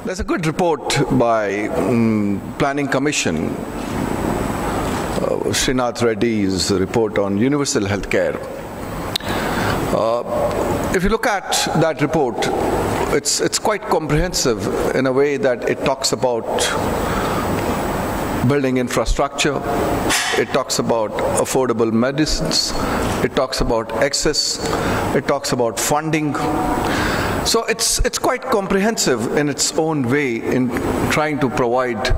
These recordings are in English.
There's a good report by Planning Commission, Srinath Reddy's report on universal health care. If you look at that report, it's quite comprehensive in a way that it talks about building infrastructure, it talks about affordable medicines, it talks about access, it talks about funding. So it's quite comprehensive in its own way in trying to provide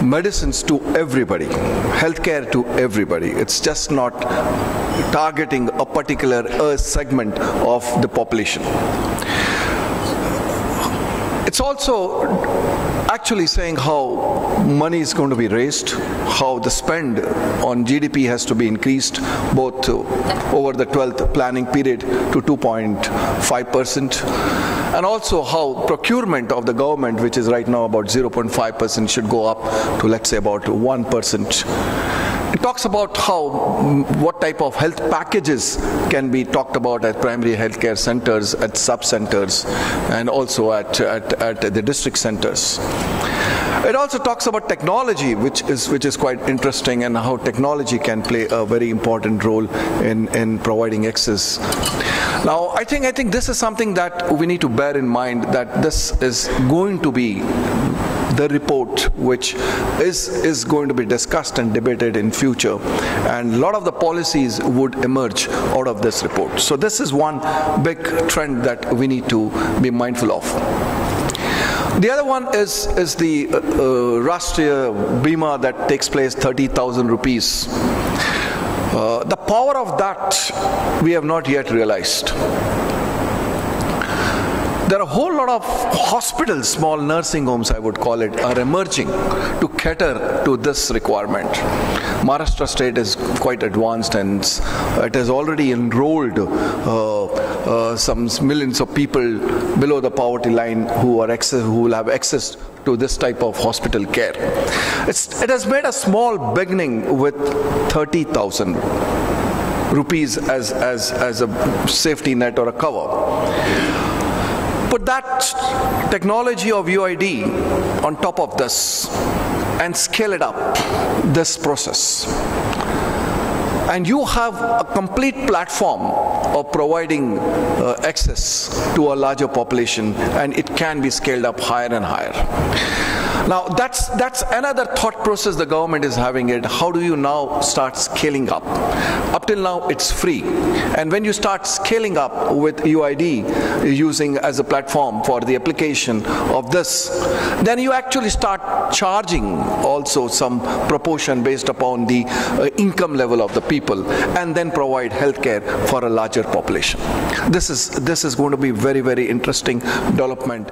medicines to everybody, healthcare to everybody. It's just not targeting a particular segment of the population. It's also actually saying how money is going to be raised, how the spend on GDP has to be increased both over the 12th planning period to 2.5%, and also how procurement of the government, which is right now about 0.5%, should go up to, let's say, about 1%. It talks about what type of health packages can be talked about at primary healthcare centers, at sub-centers, and also at the district centers. It also talks about technology, which is quite interesting, and how technology can play a very important role in providing access. Now, I think this is something that we need to bear in mind, that this is going to be the report which is going to be discussed and debated in future, and a lot of the policies would emerge out of this report. So this is one big trend that we need to be mindful of. The other one is the Rashtriya Bima that takes place, 30,000 rupees. The power of that we have not yet realized. There are a whole lot of hospitals, small nursing homes I would call it, are emerging to cater to this requirement. Maharashtra state is quite advanced, and it has already enrolled some millions of people below the poverty line who will have access to this type of hospital care. It has made a small beginning with 30,000 rupees as a safety net or a cover. Put that technology of UID on top of this and scale it up, this process, and you have a complete platform of providing access to a larger population, and it can be scaled up higher and higher. Now, that's another thought process the government is having it. How do you now start scaling up? Up till now, it's free. And when you start scaling up with UID, using as a platform for the application of this, then you actually start charging also some proportion based upon the income level of the people, and then provide healthcare for a larger population. This is going to be very, very interesting development.